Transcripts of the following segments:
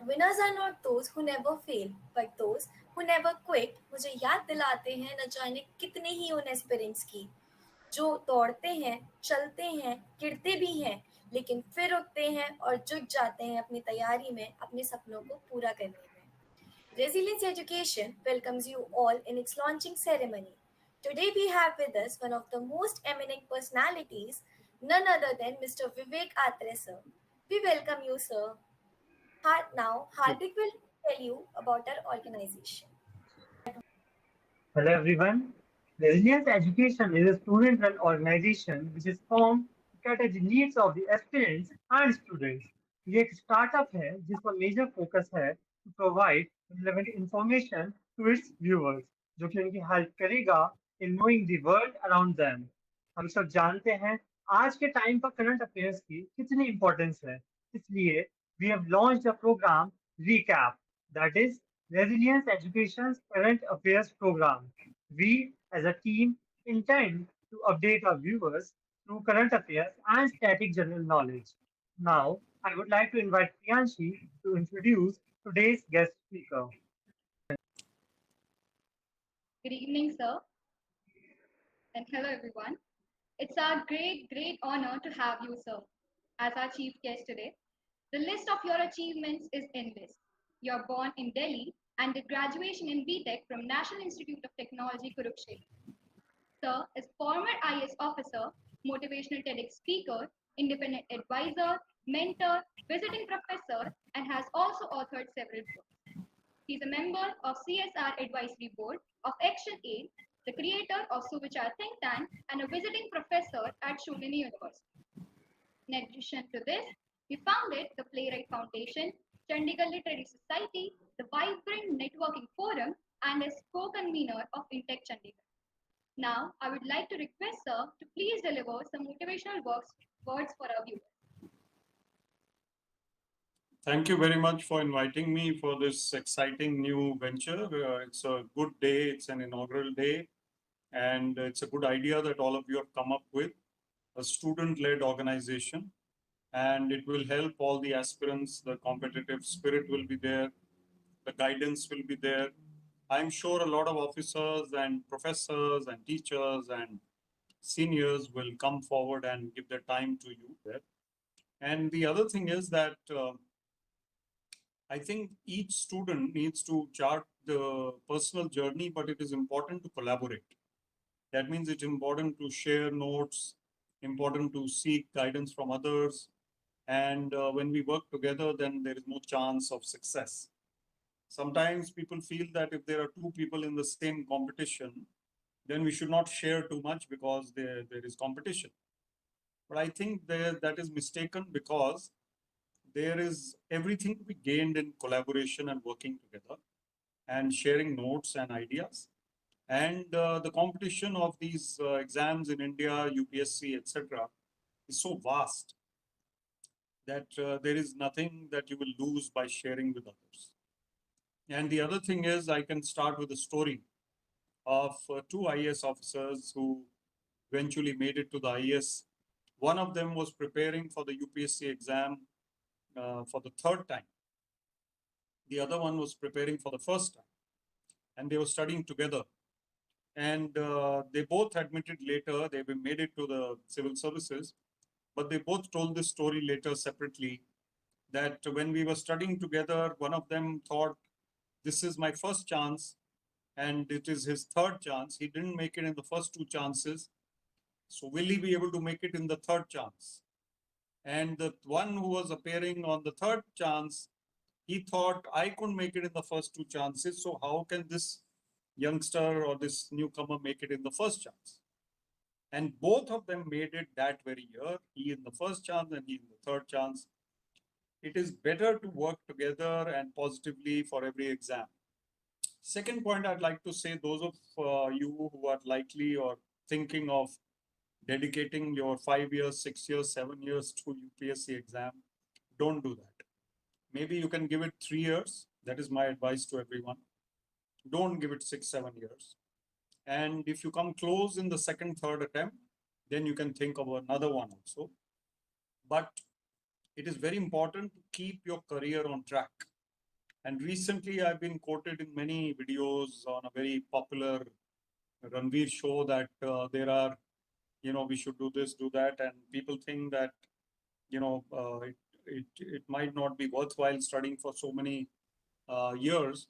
winners are not those who never fail, but those who never quit. मुझे याद दिलाते हैं न जाने कितने ही उन एस्पिरेंट्स की जो दौड़ते हैं, चलते हैं, गिरते भी हैं, लेकिन फिर उठते हैं और जुट जाते हैं अपनी तैयारी में, अपने सपनों को पूरा करने में। Resilience Education welcomes you all in its launching ceremony. Today we have with us one of the most eminent personalities, none other than Mr. Vivek Atray, sir. We welcome you, sir. Now, Hardik will tell you about our organization. Hello everyone. Resilience Education is a student-run organization which is formed to cater the needs of the aspirants and students. ये एक startup है जिसका major focus है to provide relevant information to its viewers, जो कि उनकी help करेगा in knowing the world around them. हम सब जानते हैं आज के टाइम पर करंट अफेयर्स की कितनी इंपॉर्टेंस है, इसलिए we have launched a program recap, that is Resilience Education's Current Affairs Program. We, as a team, intend to update our viewers through current affairs and static general knowledge. Now, I would like to invite Priyanshi to introduce today's guest speaker. Good evening, sir, and hello, everyone. It's our great honor to have you, sir, as our chief guest today. The list of your achievements is endless. You're born in Delhi and did graduation in BTech from National Institute of Technology, Kurukshetra. Sir is former IAS officer, motivational TEDx speaker, independent advisor, mentor, visiting professor, and has also authored several books. He's a member of CSR Advisory Board of Ex-IAS, the creator of Suvichar think tank, and a visiting professor at Sholini University. In addition to this, he founded the Playwright Foundation, Chandigarh Literary Society, the Vibrant Networking Forum, and is co-convener of Intech Chandigarh. Now, I would like to request sir to please deliver some motivational words for our viewers. Thank you very much for inviting me for this exciting new venture. It's a good day, it's an inaugural day, and it's a good idea that all of you have come up with, a student-led organization, and it will help all the aspirants. The competitive spirit will be there, the guidance will be there. I'm sure a lot of officers and professors and teachers and seniors will come forward and give their time to you there. And the other thing is that I think each student needs to chart the personal journey, but it is important to collaborate. That means it's important to share notes, important to seek guidance from others. And when we work together, then there is no chance of success. Sometimes people feel that if there are two people in the same competition, then we should not share too much because there is competition. But I think that is mistaken, because there is everything to be gained in collaboration and working together and sharing notes and ideas. And the competition of these exams in India, UPSC, etc., is so vast that there is nothing that you will lose by sharing with others. And the other thing is, I can start with a story of two IAS officers who eventually made it to the IAS. One of them was preparing for the UPSC exam for the third time. The other one was preparing for the first time, and they were studying together. And they both admitted later they made it to the civil services, but they both told this story later separately, that when we were studying together, one of them thought, this is my first chance, and it is his third chance. He didn't make it in the first two chances. So will he be able to make it in the third chance? And the one who was appearing on the third chance, he thought, I couldn't make it in the first two chances. So how can this youngster or this newcomer make it in the first chance? And both of them made it that very year, he in the first chance and he in the third chance. It is better to work together and positively for every exam. Second point I'd like to say, those of you who are likely or thinking of dedicating your 5 years, 6 years, 7 years to UPSC exam, don't do that. Maybe you can give it 3 years. That is my advice to everyone. Don't give it 6, 7 years. And if you come close in the second, third attempt, then you can think of another one also. But it is very important to keep your career on track. And recently, I've been quoted in many videos on a very popular Ranveer show that there are, we should do this, do that, and people think that, it might not be worthwhile studying for so many years.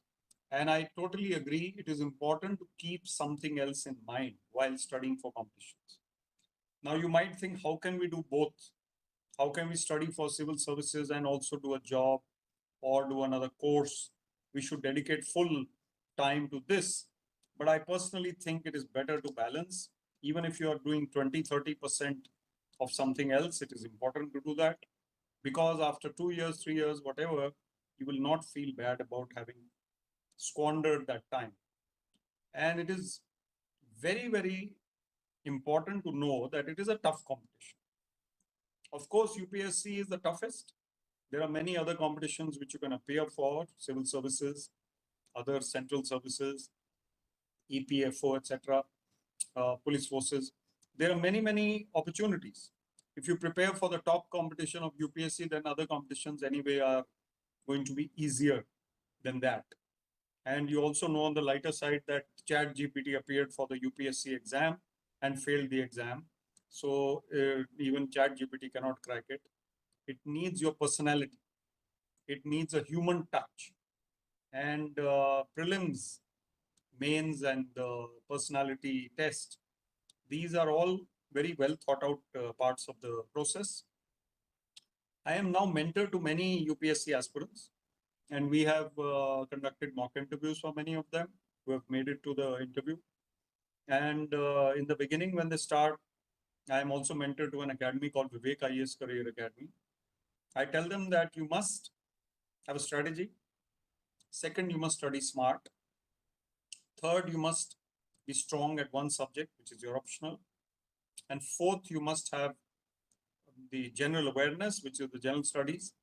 And I totally agree. It is important to keep something else in mind while studying for competitions. Now, you might think, how can we do both? How can we study for civil services and also do a job or do another course? We should dedicate full time to this. But I personally think it is better to balance. Even if you are doing 20, 30% of something else, it is important to do that, because after 2 years, 3 years, whatever, you will not feel bad about having squandered that time. And it is very, very important to know that it is a tough competition. Of course, UPSC is the toughest. There are many other competitions which you can appear for, civil services, other central services, EPFO, etc., police forces. There are many, many opportunities. If you prepare for the top competition of UPSC, then other competitions anyway are going to be easier than that. And you also know on the lighter side that ChatGPT appeared for the UPSC exam and failed the exam. So even ChatGPT cannot crack it. It needs your personality. It needs a human touch. And prelims, mains, and personality test, these are all very well thought out parts of the process. I am now mentor to many UPSC aspirants, and we have conducted mock interviews for many of them who have made it to the interview. And in the beginning, when they start, I am also mentor to an academy called Vivek IAS Career Academy. I tell them that you must have a strategy. Second, you must study smart. Third, you must be strong at one subject, which is your optional. And fourth, you must have the general awareness, which is the general studies.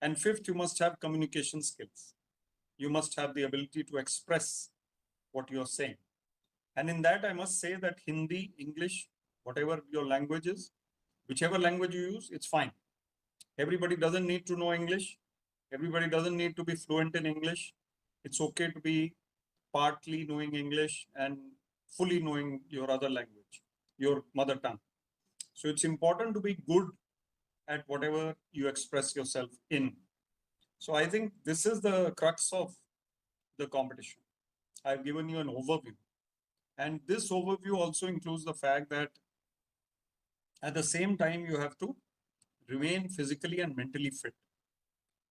And fifth, you must have communication skills. You must have the ability to express what you're saying. And in that, I must say that Hindi, English, whatever your language is, whichever language you use, it's fine. Everybody doesn't need to know English. Everybody doesn't need to be fluent in English. It's okay to be partly knowing English and fully knowing your other language, your mother tongue. So it's important to be good at whatever you express yourself in. So I think this is the crux of the competition. I've given you an overview. And this overview also includes the fact that at the same time, you have to remain physically and mentally fit.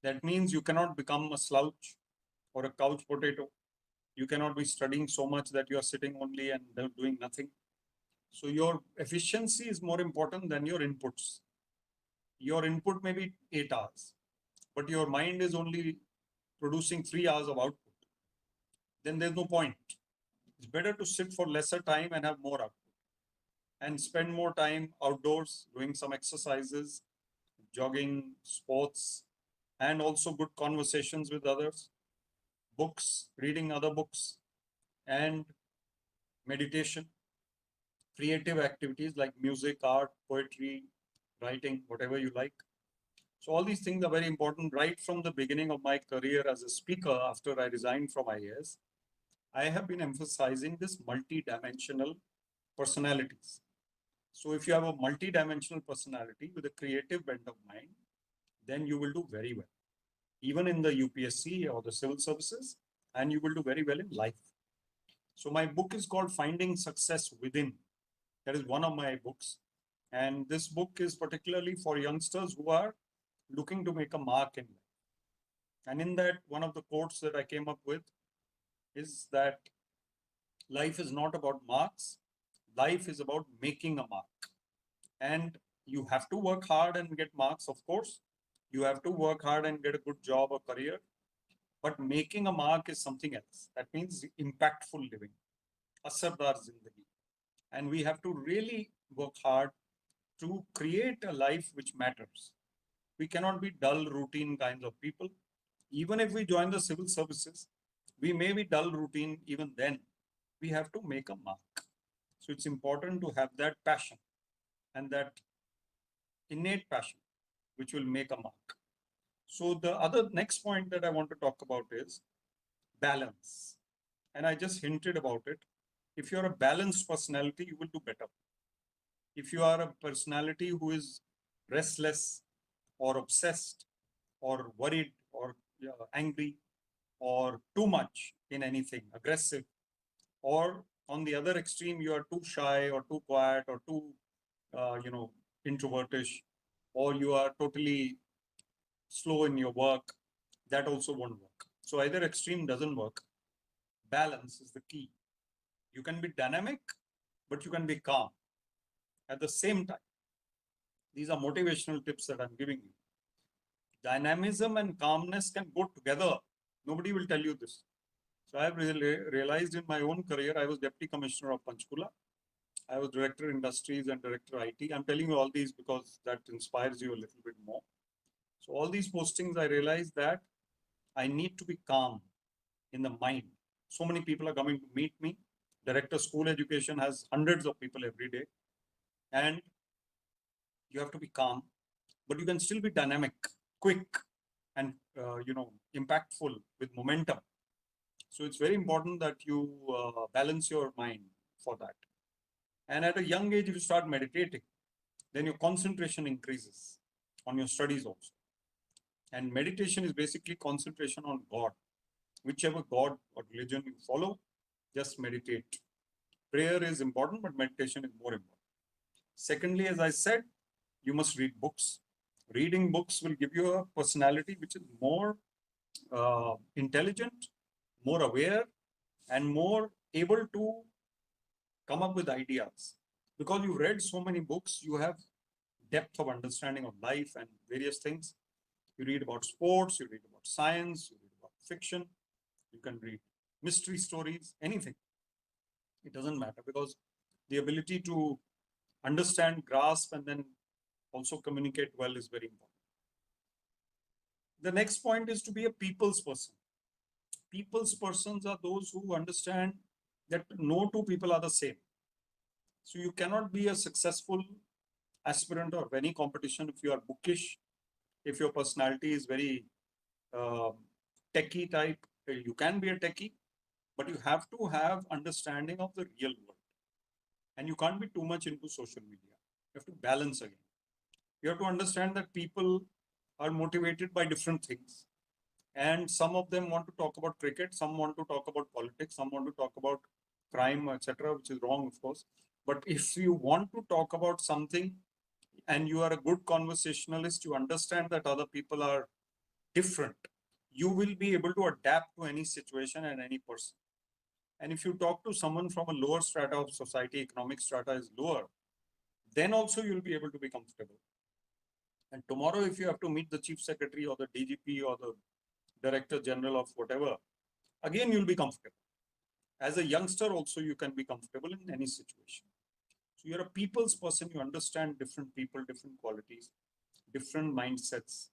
That means you cannot become a slouch or a couch potato. You cannot be studying so much that you are sitting only and doing nothing. So your efficiency is more important than your inputs. Your input may be 8 hours, but your mind is only producing 3 hours of output. Then there's no point. It's better to sit for lesser time and have more output and spend more time outdoors doing some exercises, jogging, sports, and also good conversations with others, books, reading other books, and meditation, creative activities like music, art, poetry, writing, whatever you like. So all these things are very important. Right from the beginning of my career as a speaker, after I resigned from IAS, I have been emphasizing this multi-dimensional personalities. So if you have a multi-dimensional personality with a creative bent of mind, then you will do very well, even in the UPSC or the civil services, and you will do very well in life. So my book is called Finding Success Within. That is one of my books. And this book is particularly for youngsters who are looking to make a mark in life. And in that, one of the quotes that I came up with is that life is not about marks. Life is about making a mark. And you have to work hard and get marks, of course. You have to work hard and get a good job or career. But making a mark is something else. That means impactful living, asardar zindagi. And we have to really work hard to create a life which matters. We cannot be dull, routine kinds of people. Even if we join the civil services, we may be dull, routine. Even then, we have to make a mark. So it's important to have that passion and that innate passion, which will make a mark. So the other next point that I want to talk about is balance. And I just hinted about it. If you're a balanced personality, you will do better. If you are a personality who is restless or obsessed or worried or angry or too much in anything, aggressive, or on the other extreme, you are too shy or too quiet or too, introvertish, or you are totally slow in your work, that also won't work. So either extreme doesn't work. Balance is the key. You can be dynamic, but you can be calm at the same time. These are motivational tips that I'm giving you. Dynamism and calmness can go together. Nobody will tell you this. So I've realized in my own career, I was Deputy Commissioner of Panchkula. I was Director Industries and Director IT. I'm telling you all these because that inspires you a little bit more. So all these postings, I realized that I need to be calm in the mind. So many people are coming to meet me. Director School Education has hundreds of people every day. And you have to be calm, but you can still be dynamic, quick, and impactful with momentum. So it's very important that you balance your mind for that. And at a young age, if you start meditating, then your concentration increases on your studies also. And meditation is basically concentration on God. Whichever God or religion you follow, just meditate. Prayer is important, but meditation is more important. Secondly, as I said, you must read books. Reading books will give you a personality which is more intelligent, more aware, and more able to come up with ideas. Because you read so many books, you have depth of understanding of life and various things. You read about sports, you read about science, you read about fiction, you can read mystery stories, anything. It doesn't matter, because the ability to understand, grasp, and then also communicate well is very important. The next point is to be a people's person. People's persons are those who understand that no two people are the same. So you cannot be a successful aspirant of any competition if you are bookish, if your personality is very techie type. You can be a techie, but you have to have understanding of the real world. And you can't be too much into social media. You have to balance again. You have to understand that people are motivated by different things. And some of them want to talk about cricket, some want to talk about politics, some want to talk about crime, etc., which is wrong, of course. But if you want to talk about something and you are a good conversationalist, you understand that other people are different, you will be able to adapt to any situation and any person. And if you talk to someone from a lower strata of society, economic strata is lower, then also you'll be able to be comfortable. And tomorrow, if you have to meet the chief secretary or the DGP or the director general of whatever, again, you'll be comfortable. As a youngster also, you can be comfortable in any situation. So you're a people's person. You understand different people, different qualities, different mindsets,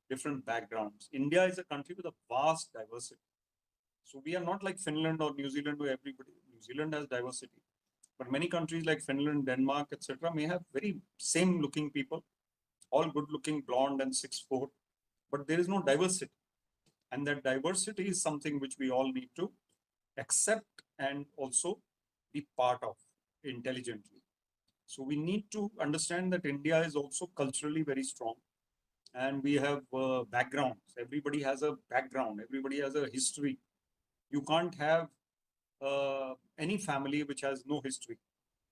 different backgrounds. India is a country with a vast diversity. So we are not like Finland or New Zealand where everybody, New Zealand has diversity. But many countries like Finland, Denmark, etc., may have very same looking people, all good looking, blonde and 6'4", but there is no diversity. And that diversity is something which we all need to accept and also be part of intelligently. So we need to understand that India is also culturally very strong, and we have backgrounds. Everybody has a background. Everybody has a history. You can't have any family which has no history.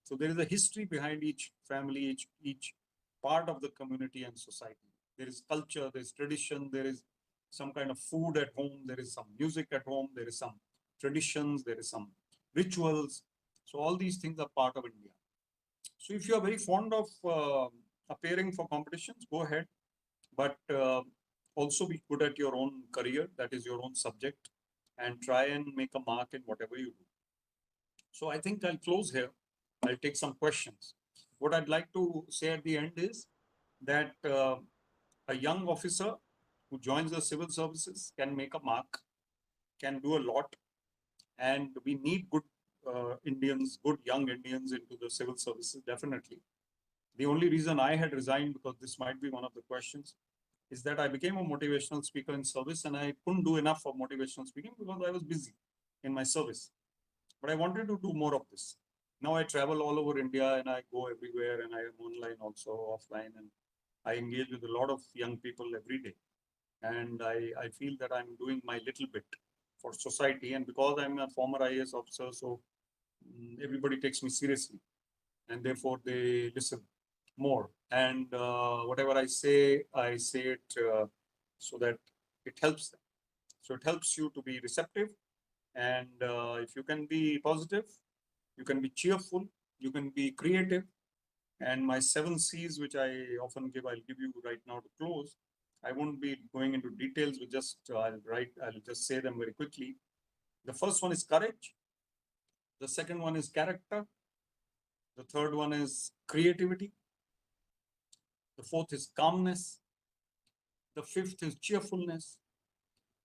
So there is a history behind each family, each part of the community and society. There is culture, there is tradition, there is some kind of food at home, there is some music at home, there is some traditions, there is some rituals. So all these things are part of India. So if you are very fond of appearing for competitions, go ahead, but also be good at your own career, that is your own subject, and try and make a mark in whatever you do. So I think I'll close here. I'll take some questions. What I'd like to say at the end is that a young officer who joins the civil services can make a mark, can do a lot, and we need good Indians, good young Indians into the civil services, definitely. The only reason I had resigned, because this might be one of the questions, is that I became a motivational speaker in service, and I couldn't do enough of motivational speaking because I was busy in my service. But I wanted to do more of this. Now I travel all over India and I go everywhere, and I am online also, offline, and I engage with a lot of young people every day. And I feel that I'm doing my little bit for society. And because I'm a former IAS officer, so everybody takes me seriously, and therefore they listen more. And whatever I say it so that it helps them. So it helps you to be receptive. And if you can be positive, you can be cheerful, you can be creative. And my 7 C's, which I often give, I'll give you right now to close. I won't be going into details. We just I'll just say them very quickly. The first one is courage. The second one is character. The third one is creativity. The fourth is calmness. The fifth is cheerfulness.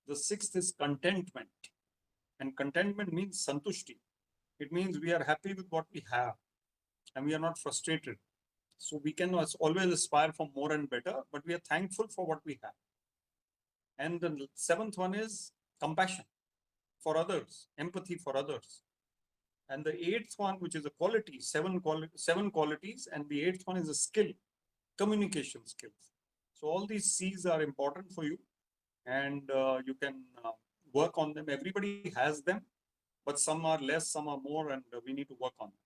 The sixth is contentment. And contentment means santushti. It means we are happy with what we have and we are not frustrated. So we can always aspire for more and better, but we are thankful for what we have. And the seventh one is compassion for others, empathy for others. And the eighth one, which is a quality, seven qualities, and the eighth one is a skill, communication skills. So all these C's are important for you, and you can work on them. Everybody has them, but some are less, some are more, and we need to work on them.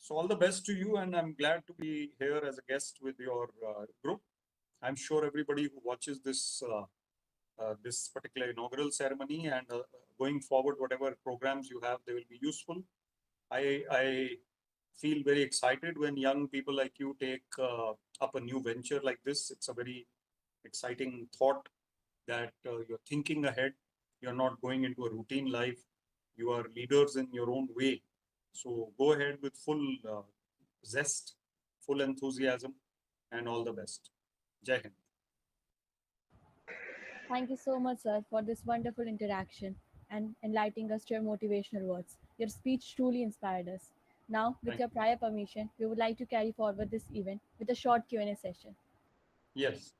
So all the best to you, and I'm glad to be here as a guest with your group. I'm sure everybody who watches this particular inaugural ceremony and going forward, whatever programs you have, they will be useful. I feel very excited when young people like you take up a new venture like this. It's a very exciting thought that you're thinking ahead. You're not going into a routine life. You are leaders in your own way. So go ahead with full zest, full enthusiasm, and all the best. Jai Hind. Thank you so much, sir, for this wonderful interaction and enlightening us to your motivational words. Your speech truly inspired us. Now, with Thank your you. prior permission, we would like to carry forward this event with a short Q&A session. Yes,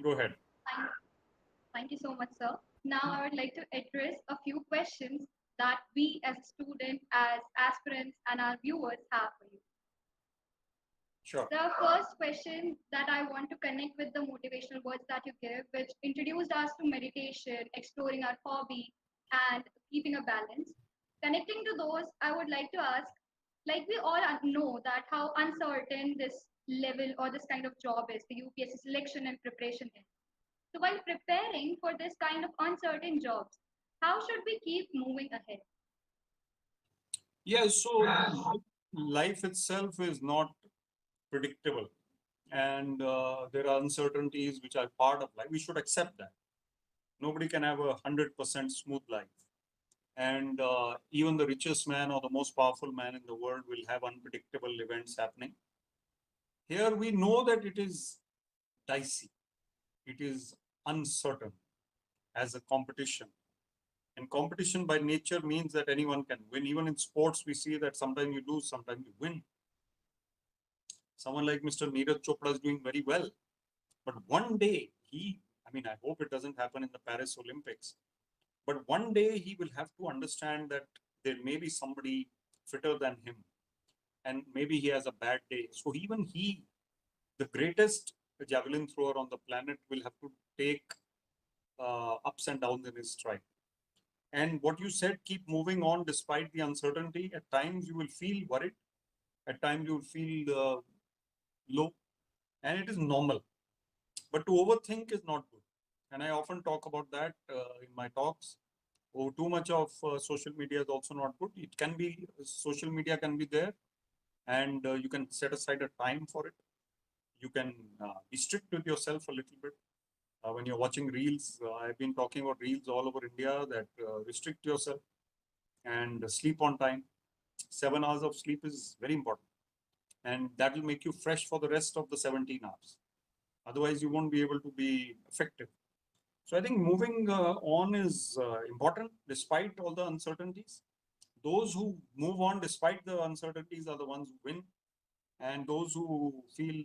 go ahead. Thank, thank you so much, sir. Now I would like to address a few questions that we as a student, as aspirants, and our viewers have for you. Sure. The first question that I want to connect with the motivational words that you give, which introduced us to meditation, exploring our hobby, and keeping a balance. Connecting to those, I would like to ask, like we all know that how uncertain this level or this kind of job is, the UPSC selection and preparation is. So while preparing for this kind of uncertain jobs, how should we keep moving ahead? Yeah, so life itself is not predictable, and there are uncertainties which are part of life. We should accept that. Nobody can have 100% smooth life. And even the richest man or the most powerful man in the world will have unpredictable events happening. Here we know that it is dicey, it is uncertain as a competition. And competition by nature means that anyone can win. Even in sports, we see that sometimes you lose, sometimes you win. Someone like Mr. Neeraj Chopra is doing very well. But one day, I hope it doesn't happen in the Paris Olympics, but one day he will have to understand that there may be somebody fitter than him. And maybe he has a bad day. So even he, the greatest javelin thrower on the planet, will have to take ups and downs in his stride. And what you said, keep moving on despite the uncertainty. At times you will feel worried. At times you will feel low. And it is normal. But to overthink is not good. And I often talk about that in my talks. Oh, too much of social media is also not good. It can be, social media can be there, and you can set aside a time for it. You can be strict with yourself a little bit. When you're watching reels, I've been talking about reels all over India, that restrict yourself and sleep on time. 7 hours of sleep is very important, and that will make you fresh for the rest of the 17 hours. Otherwise, you won't be able to be effective. So I think moving on is important despite all the uncertainties. Those who move on despite the uncertainties are the ones who win. And those who feel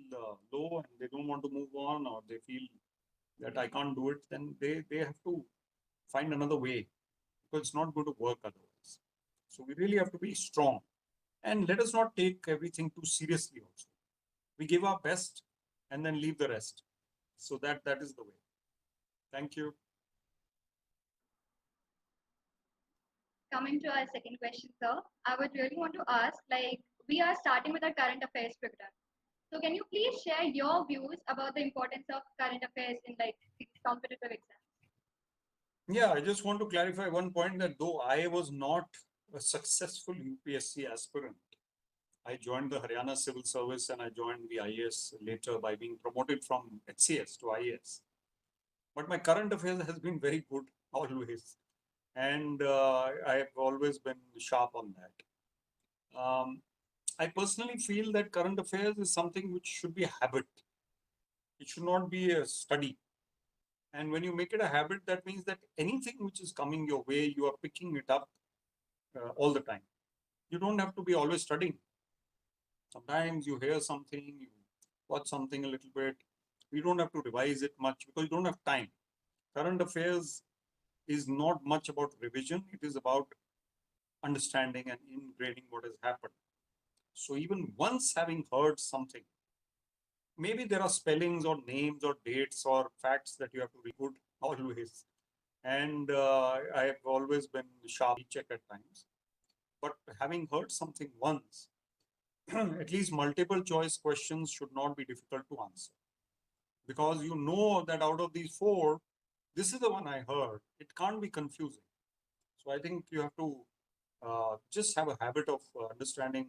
low and they don't want to move on, or they feel that I can't do it, then they have to find another way, because it's not going to work otherwise. So we really have to be strong, and let us not take everything too seriously also. We give our best and then leave the rest. So that is the way. Thank you. Coming to our second question, sir, I would really want to ask, like, we are starting with our current affairs program. So can you please share your views about the importance of current affairs in like these competitive exams? Yeah, I just want to clarify one point, that though I was not a successful UPSC aspirant, I joined the Haryana Civil Service and I joined the IAS later by being promoted from Ex-IAS to IAS. But my current affairs has been very good always. And I have always been sharp on that. I personally feel that current affairs is something which should be a habit. It should not be a study. And when you make it a habit, that means that anything which is coming your way, you are picking it up all the time. You don't have to be always studying. Sometimes you hear something, you watch something a little bit. You don't have to revise it much because you don't have time. Current affairs is not much about revision. It is about understanding and ingraining what has happened. So even once having heard something, maybe there are spellings or names or dates or facts that you have to read always. And I have always been sharp check at times. But having heard something once, at least multiple choice questions should not be difficult to answer. Because you know that out of these four, this is the one I heard. It can't be confusing. So I think you have to just have a habit of understanding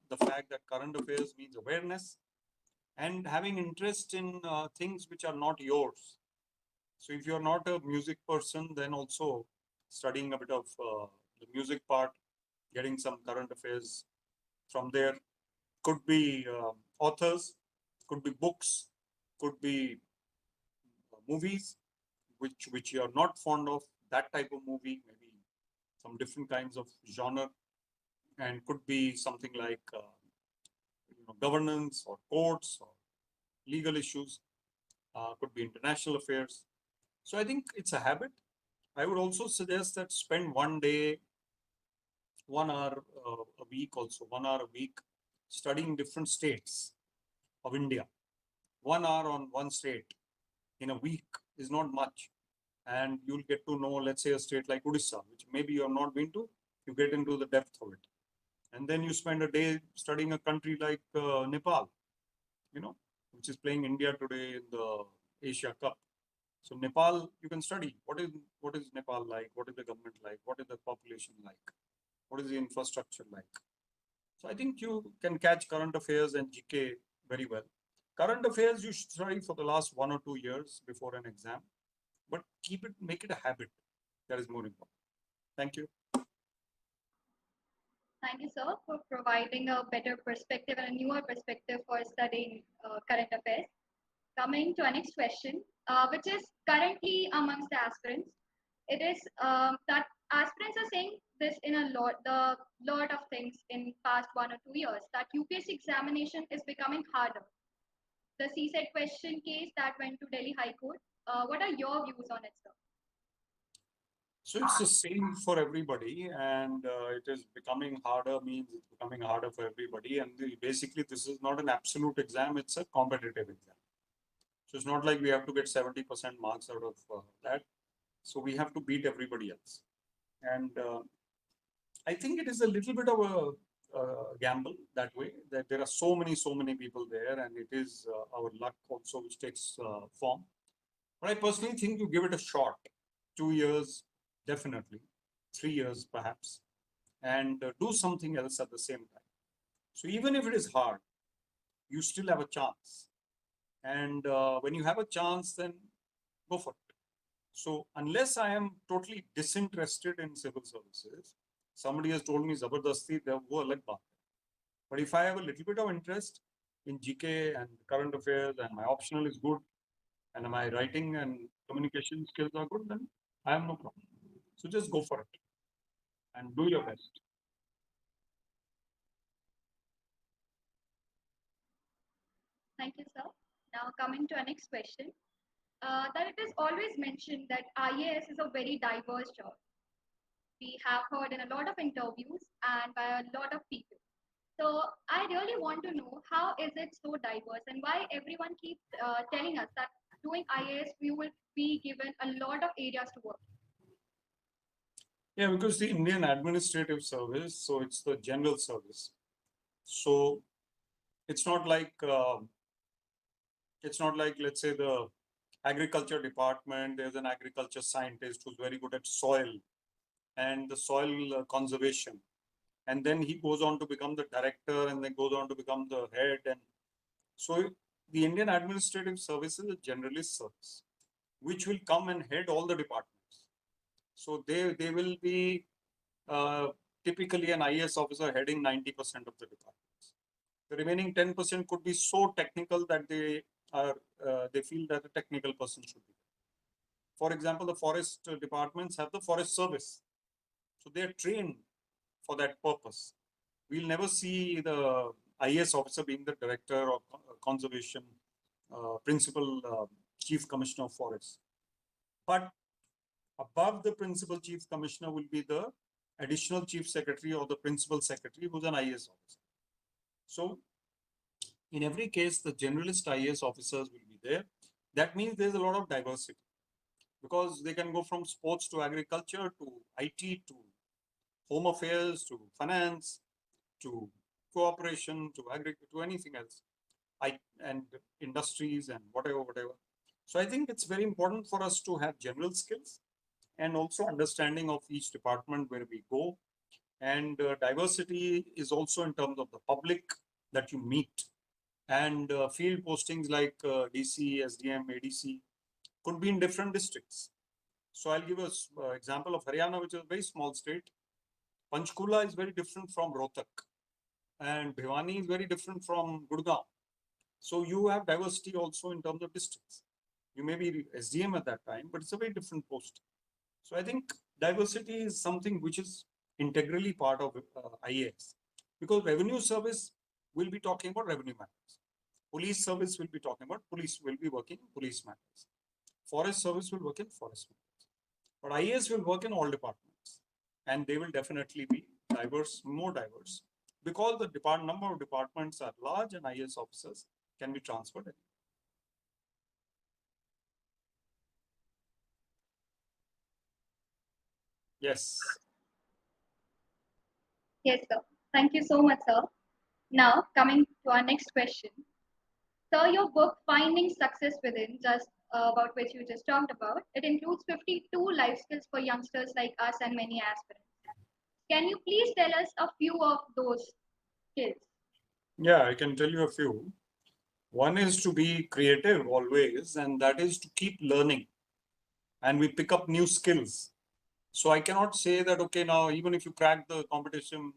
the fact that current affairs means awareness and having interest in things which are not yours. So if you're not a music person, then also studying a bit of the music part, getting some current affairs from there. Could be authors, could be books, could be movies, which you are not fond of, that type of movie, maybe some different kinds of genre, and could be something like governance or courts or legal issues, could be international affairs. So I think it's a habit. I would also suggest that spend one day, 1 hour a week, also 1 hour a week, studying different states of India. 1 hour on one state in a week is not much. And you'll get to know, let's say, a state like Odisha, which maybe you have not been to, you get into the depth of it. And then you spend a day studying a country like Nepal, which is playing India today in the Asia Cup. So Nepal, you can study what is Nepal like, what is the government like, what is the population like, what is the infrastructure like. So I think you can catch current affairs and GK very well. Current affairs you should study for the last 1 or 2 years before an exam, but make it a habit. That is more important. Thank you. Thank you, sir, for providing a better perspective and a newer perspective for studying current affairs. Coming to our next question, which is currently amongst the aspirants. It is that aspirants are saying this in the lot of things in past 1 or 2 years, that UPSC examination is becoming harder. The CSET question case that went to Delhi High Court. What are your views on it, sir? So it's the same for everybody, and it is becoming harder means it's becoming harder for everybody. And basically, this is not an absolute exam; it's a competitive exam. So it's not like we have to get 70% marks out of that. So we have to beat everybody else. And I think it is a little bit of a gamble that way, that there are so many people there, and it is our luck also which takes form. But I personally think you give it a shot. 2 years, definitely. 3 years, perhaps. And do something else at the same time. So even if it is hard, you still have a chance. And when you have a chance, then go for it. So unless I am totally disinterested in civil services, somebody has told me Zabardasti, they wo alag baat hai. But if I have a little bit of interest in GK and current affairs and my optional is good and my writing and communication skills are good, then I have no problem. So just go for it and do your best. Thank you, sir. Now, coming to our next question, that it is always mentioned that IAS is a very diverse job. We have heard in a lot of interviews and by a lot of people. So, I really want to know how is it so diverse and why everyone keeps telling us that doing IAS we will be given a lot of areas to work. Yeah, because the Indian Administrative Service, so it's the general service. So it's not like let's say the agriculture department. There's an agriculture scientist who's very good at soil and the soil conservation, and then he goes on to become the director, and then goes on to become the head. And so the Indian Administrative Service is a generalist service, which will come and head all the departments. So they will be typically an IAS officer heading 90% of the departments. The remaining 10% could be so technical that they feel that a technical person should be there. For example, the forest departments have the forest service, so they are trained for that purpose. We'll never see the IAS officer being the director of conservation, principal chief commissioner of forests. But above the principal chief commissioner will be the additional chief secretary or the principal secretary, who's an IAS officer. So in every case, the generalist IAS officers will be there. That means there's a lot of diversity, because they can go from sports to agriculture to IT to home affairs to finance to cooperation to to anything else, and industries and whatever. So I think it's very important for us to have general skills and also understanding of each department where we go. And diversity is also in terms of the public that you meet. And field postings like DC, SDM, ADC could be in different districts. So I'll give an example of Haryana, which is a very small state. Panchkula is very different from Rohtak, and Bhiwani is very different from Gurgaon. So you have diversity also in terms of districts. You may be SDM at that time, but it's a very different post. So I think diversity is something which is integrally part of IAS, because revenue service will be talking about revenue matters. Police service will be talking about will be working in police matters. Forest service will work in forest matters. But IAS will work in all departments, and they will definitely be diverse, more diverse, because the number of departments are large and IAS officers can be transferred. Yes. Yes, sir. Thank you so much, sir. Now, coming to our next question. Sir, your book, Finding Success Within, just about which you just talked about, it includes 52 life skills for youngsters like us and many aspirants. Can you please tell us a few of those skills? Yeah, I can tell you a few. One is to be creative always, and that is to keep learning, and we pick up new skills. So I cannot say that, okay, now even if you crack the competition,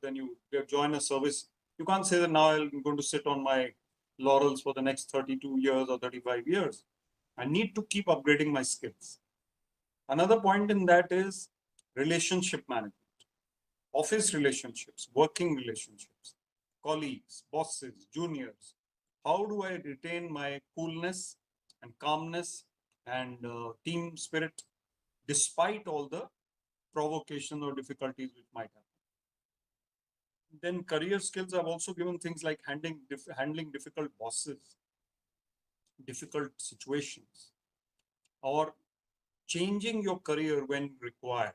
then you join a service. You can't say that now I'm going to sit on my laurels for the next 32 years or 35 years. I need to keep upgrading my skills. Another point in that is relationship management, office relationships, working relationships, colleagues, bosses, juniors. How do I retain my coolness and calmness and team spirit despite all the provocation or difficulties which might happen? Then career skills, I've also given things like handling difficult bosses, difficult situations, or changing your career when required.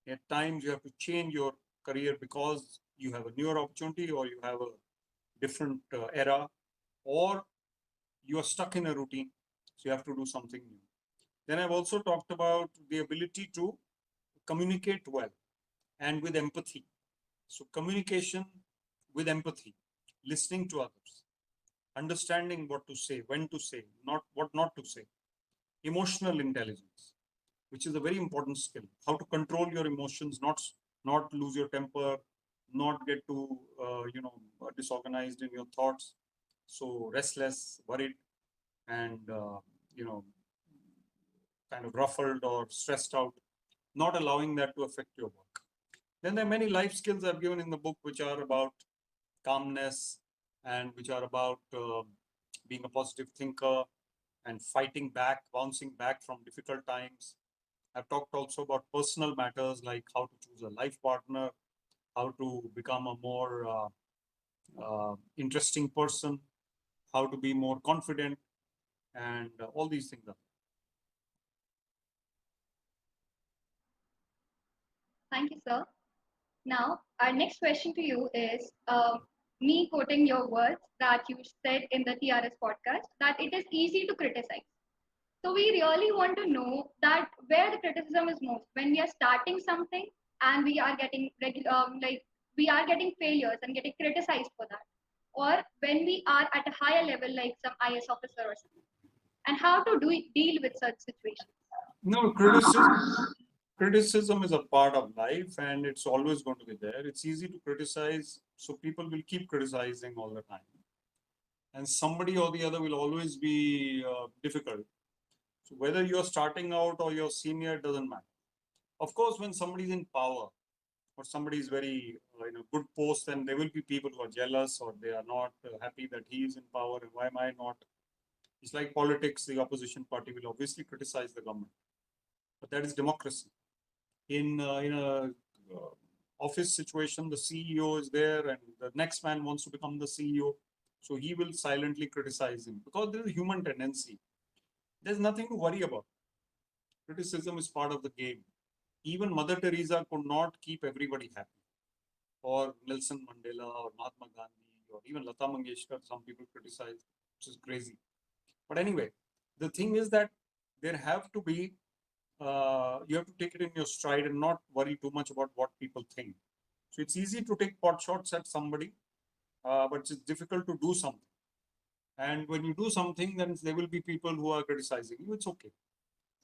At times you have to change your career because you have a newer opportunity, or you have a different era, or you are stuck in a routine, so you have to do something new. Then I've also talked about the ability to communicate well and with empathy. So communication with empathy, listening to others, understanding what to say, when to say, what not to say. Emotional intelligence, which is a very important skill. How to control your emotions, not lose your temper, not get too disorganized in your thoughts. So restless, worried, and kind of ruffled or stressed out, not allowing that to affect your work. Then there are many life skills I've given in the book which are about calmness and which are about being a positive thinker, and fighting back, bouncing back from difficult times. I've talked also about personal matters like how to choose a life partner, how to become a more interesting person, how to be more confident, and all these things. Thank you, sir. Now, our next question to you is me quoting your words that you said in the TRS podcast that it is easy to criticize. So we really want to know that where the criticism is most when we are starting something and we are getting like we are getting failures and getting criticized for that, or when we are at a higher level like some IS officer or something, and how to deal with such situations. No, criticism is a part of life and it's always going to be there. It's easy to criticize, so people will keep criticizing all the time. And somebody or the other will always be difficult. So whether you're starting out or you're senior, it doesn't matter. Of course, when somebody's in power or somebody is very in a good post, then there will be people who are jealous or they are not happy that he is in power and why am I not? It's like politics. The opposition party will obviously criticize the government, but that is democracy. In a office situation, the CEO is there and the next man wants to become the CEO, so he will silently criticize him because there is a human tendency. There's nothing to worry about. Criticism is part of the game. Even Mother Teresa could not keep everybody happy, or Nelson Mandela, or Mahatma Gandhi, or even Lata Mangeshkar. Some people criticize, which is crazy. But anyway, the thing is that there have to be you have to take it in your stride and not worry too much about what people think. So it's easy to take pot shots at somebody, but it's difficult to do something. And when you do something, then there will be people who are criticizing you. It's okay,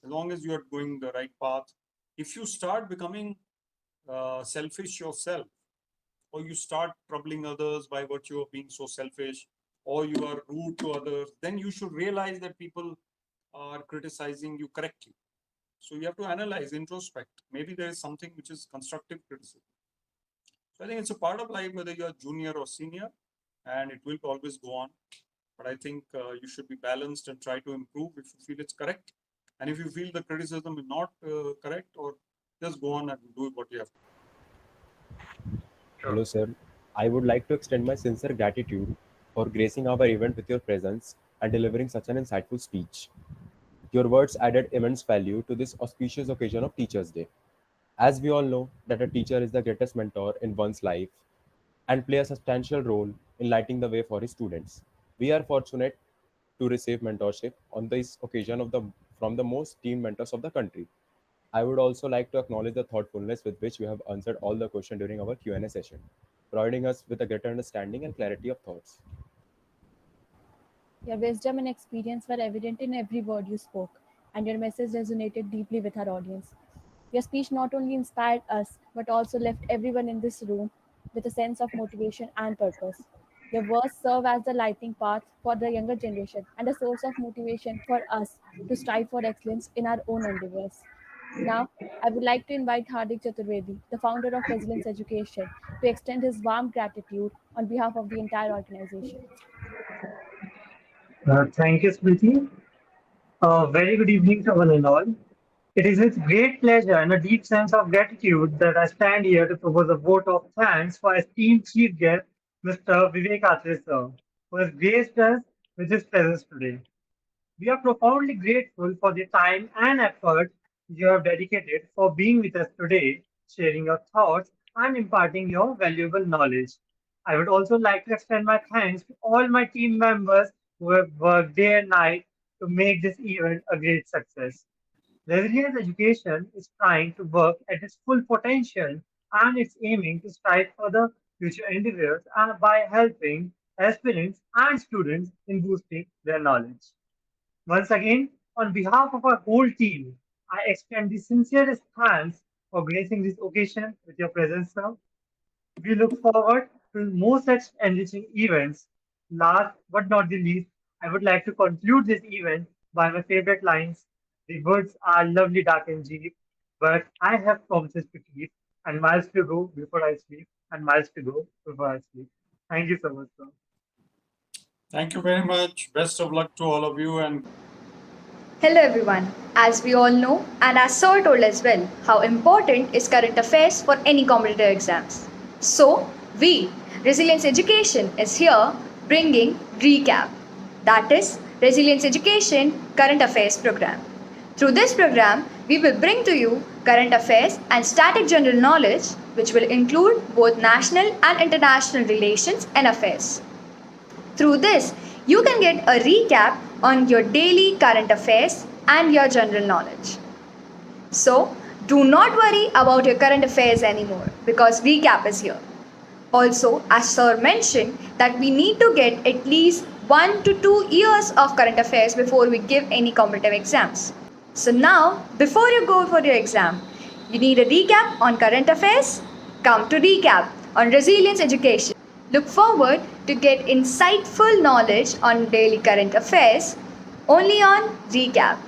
as long as you are going the right path. If you start becoming selfish yourself, or you start troubling others by virtue of being so selfish, or you are rude to others, then you should realize that people are criticizing you correctly. So you have to analyze, introspect. Maybe there is something which is constructive criticism. So I think it's a part of life, whether you are junior or senior, and it will always go on. But I think you should be balanced and try to improve if you feel it's correct. And if you feel the criticism is not correct, or just go on and do what you have to. Sure. Hello, sir. I would like to extend my sincere gratitude for gracing our event with your presence and delivering such an insightful speech. Your words added immense value to this auspicious occasion of Teachers' Day. As we all know that a teacher is the greatest mentor in one's life and play a substantial role in lighting the way for his students. We are fortunate to receive mentorship on this occasion from the most esteemed mentors of the country. I would also like to acknowledge the thoughtfulness with which you have answered all the questions during our Q&A session, providing us with a greater understanding and clarity of thoughts. Your wisdom and experience were evident in every word you spoke, and your message resonated deeply with our audience. Your speech not only inspired us, but also left everyone in this room with a sense of motivation and purpose. Your words serve as the lighting path for the younger generation and a source of motivation for us to strive for excellence in our own endeavors. Now, I would like to invite Hardik Chaturvedi, the founder of Resilience Education, to extend his warm gratitude on behalf of the entire organization. Thank you, Smriti. Very good evening to one and all. It is with great pleasure and a deep sense of gratitude that I stand here to propose a vote of thanks for esteemed chief guest, Mr. Vivek Atray, sir, who has graced us with his presence today. We are profoundly grateful for the time and effort you have dedicated for being with us today, sharing your thoughts, and imparting your valuable knowledge. I would also like to extend my thanks to all my team members who have worked day and night to make this event a great success. Resilience Education is trying to work at its full potential and it's aiming to strive for the future endeavors and by helping aspirants and students in boosting their knowledge. Once again, on behalf of our whole team, I extend the sincerest thanks for gracing this occasion with your presence, sir. We look forward to more such enriching events. Last but not the least, I would like to conclude this event by my favorite lines. The words are lovely, dark, and deep, but I have promises to keep, and miles to go before I sleep, and miles to go before I sleep. Thank you so much, sir. Thank you very much. Best of luck to all of you. And Hello everyone. As we all know, and as Sir told as well, how important is current affairs for any competitive exams. So, we, Resilience Education, is here bringing Recap. That is, Resilience Education Current Affairs Program. Through this program, we will bring to you current affairs and static general knowledge, which will include both national and international relations and affairs. Through this, you can get a recap on your daily current affairs and your general knowledge. So, do not worry about your current affairs anymore because recap is here. Also, as Sir mentioned, that we need to get at least 1 to 2 years of current affairs before we give any competitive exams. So now, before you go for your exam, you need a recap on current affairs? Come to recap on resilience education. Look forward to get insightful knowledge on daily current affairs only on recap.